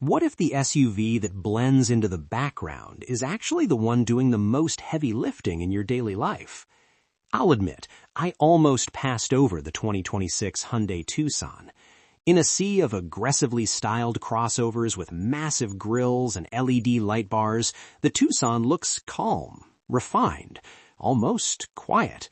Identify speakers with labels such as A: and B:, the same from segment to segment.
A: What if the SUV that blends into the background is actually the one doing the most heavy lifting in your daily life? I'll admit, I almost passed over the 2026 Hyundai Tucson. In a sea of aggressively styled crossovers with massive grills and LED light bars, the Tucson looks calm, refined, almost quiet.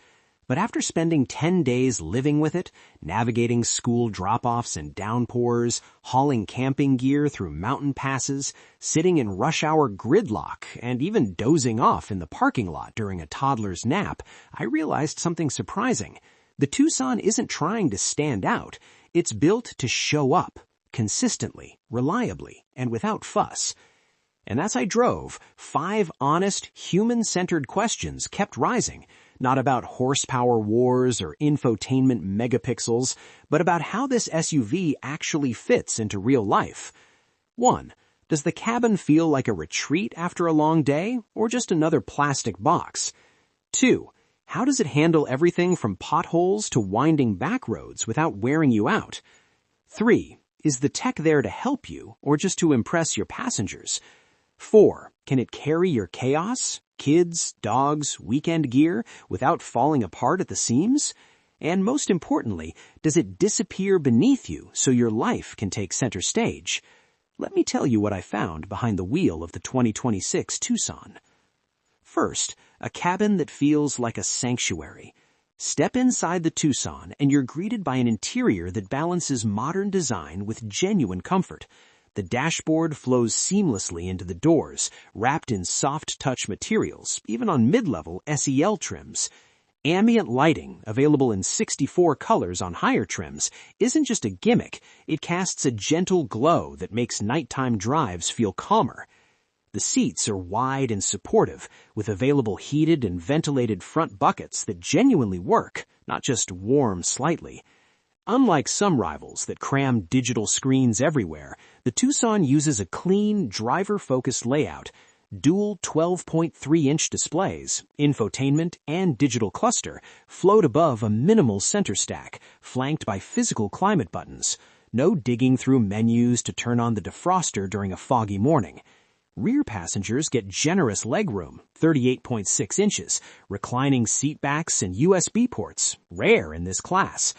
A: But after spending 10 days living with it, navigating school drop-offs and downpours, hauling camping gear through mountain passes, sitting in rush hour gridlock, and even dozing off in the parking lot during a toddler's nap, I realized something surprising. The Tucson isn't trying to stand out. It's built to show up, consistently, reliably, and without fuss. And as I drove, 5 honest, human-centered questions kept rising. Not about horsepower wars or infotainment megapixels, but about how this SUV actually fits into real life. 1. Does the cabin feel like a retreat after a long day, or just another plastic box? 2. How does it handle everything from potholes to winding back roads without wearing you out? 3. Is the tech there to help you, or just to impress your passengers? 4. Can it carry your chaos? Kids, dogs, weekend gear, without falling apart at the seams? And most importantly, does it disappear beneath you so your life can take center stage? Let me tell you what I found behind the wheel of the 2026 Tucson. First, a cabin that feels like a sanctuary. Step inside the Tucson and you're greeted by an interior that balances modern design with genuine comfort. The dashboard flows seamlessly into the doors, wrapped in soft-touch materials, even on mid-level SEL trims. Ambient lighting, available in 64 colors on higher trims, isn't just a gimmick. It casts a gentle glow that makes nighttime drives feel calmer. The seats are wide and supportive, with available heated and ventilated front buckets that genuinely work, not just warm slightly. Unlike some rivals that cram digital screens everywhere, the Tucson uses a clean, driver-focused layout. Dual 12.3-inch displays, infotainment, and digital cluster float above a minimal center stack, flanked by physical climate buttons. No digging through menus to turn on the defroster during a foggy morning. Rear passengers get generous legroom, 38.6 inches, reclining seatbacks and USB ports, rare in this class.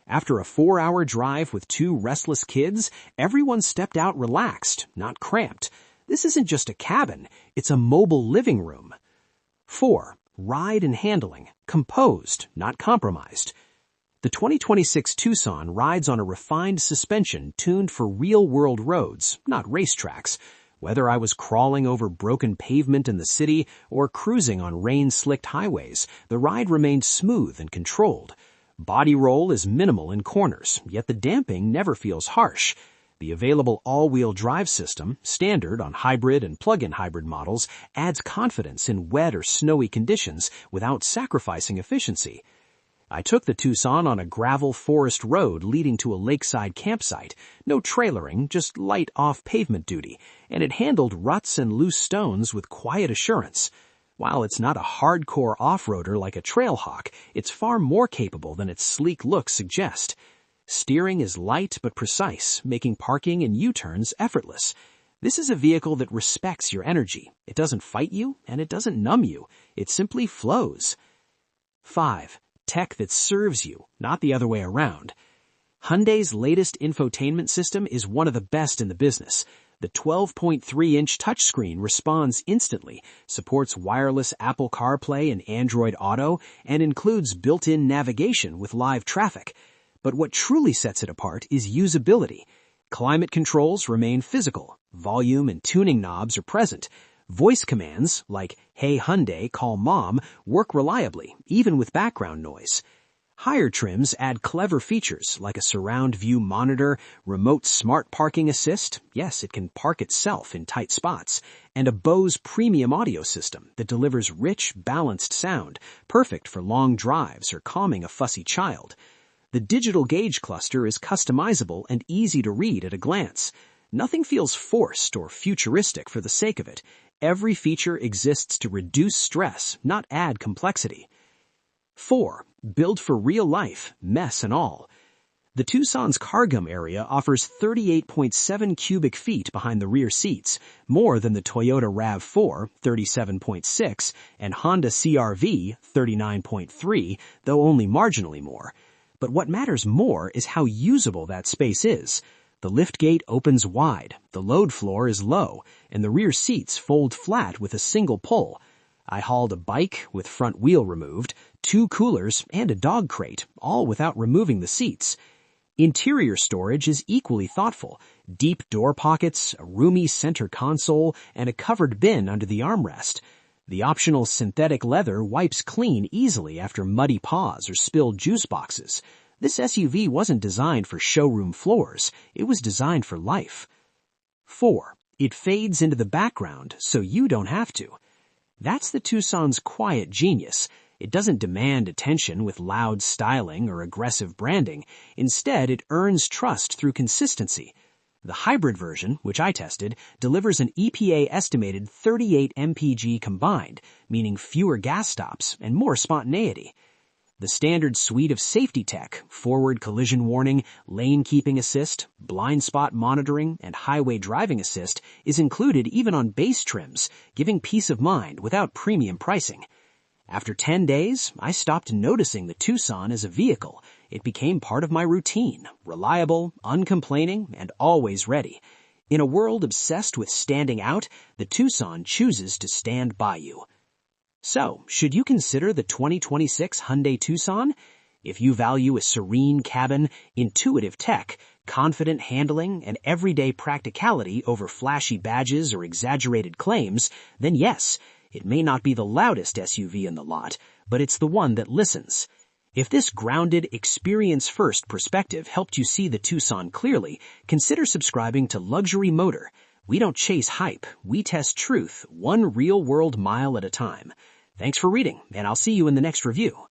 A: After a 4-hour drive with 2 restless kids, everyone stepped out relaxed, not cramped. This isn't just a cabin, it's a mobile living room. 4. Ride and handling, composed, not compromised. The 2026 Tucson rides on a refined suspension tuned for real-world roads, not racetracks. Whether I was crawling over broken pavement in the city or cruising on rain-slicked highways, the ride remained smooth and controlled. Body roll is minimal in corners, yet the damping never feels harsh. The available all-wheel drive system, standard on hybrid and plug-in hybrid models, adds confidence in wet or snowy conditions without sacrificing efficiency. I took the Tucson on a gravel forest road leading to a lakeside campsite. No trailering, just light off-pavement duty, and it handled ruts and loose stones with quiet assurance. While it's not a hardcore off-roader like a Trailhawk, it's far more capable than its sleek looks suggest. Steering is light but precise, making parking and U-turns effortless. This is a vehicle that respects your energy. It doesn't fight you, and it doesn't numb you. It simply flows. 5. Tech that serves you, not the other way around. Hyundai's latest infotainment system is one of the best in the business. The 12.3-inch touchscreen responds instantly, supports wireless Apple CarPlay and Android Auto, and includes built-in navigation with live traffic. But what truly sets it apart is usability. Climate controls remain physical. Volume and tuning knobs are present. Voice commands, like "Hey Hyundai, call Mom," work reliably, even with background noise. Higher trims add clever features like a surround view monitor, remote smart parking assist, yes, it can park itself in tight spots, and a Bose premium audio system that delivers rich, balanced sound, perfect for long drives or calming a fussy child. The digital gauge cluster is customizable and easy to read at a glance. Nothing feels forced or futuristic for the sake of it. Every feature exists to reduce stress, not add complexity. 4. Build for real life, mess and all. The Tucson's cargum area offers 38.7 cubic feet behind the rear seats, more than the Toyota RAV4, 37.6, and Honda CR-V, 39.3, though only marginally more. But what matters more is how usable that space is. The liftgate opens wide, the load floor is low, and the rear seats fold flat with a single pull. I hauled a bike with front wheel removed, 2 coolers, and a dog crate, all without removing the seats. Interior storage is equally thoughtful. Deep door pockets, a roomy center console, and a covered bin under the armrest. The optional synthetic leather wipes clean easily after muddy paws or spilled juice boxes. This SUV wasn't designed for showroom floors. It was designed for life. 4. It fades into the background so you don't have to. That's the Tucson's quiet genius. It doesn't demand attention with loud styling or aggressive branding. Instead, it earns trust through consistency. The hybrid version, which I tested, delivers an EPA-estimated 38 mpg combined, meaning fewer gas stops and more spontaneity. The standard suite of safety tech, forward collision warning, lane keeping assist, blind spot monitoring, and highway driving assist is included even on base trims, giving peace of mind without premium pricing. After 10 days, I stopped noticing the Tucson as a vehicle. It became part of my routine, reliable, uncomplaining, and always ready. In a world obsessed with standing out, the Tucson chooses to stand by you. So, should you consider the 2026 Hyundai Tucson? If you value a serene cabin, intuitive tech, confident handling, and everyday practicality over flashy badges or exaggerated claims, then yes, it may not be the loudest SUV in the lot, but it's the one that listens. If this grounded, experience-first perspective helped you see the Tucson clearly, consider subscribing to Luxury Motor. We don't chase hype, we test truth, one real-world mile at a time. Thanks for reading, and I'll see you in the next review.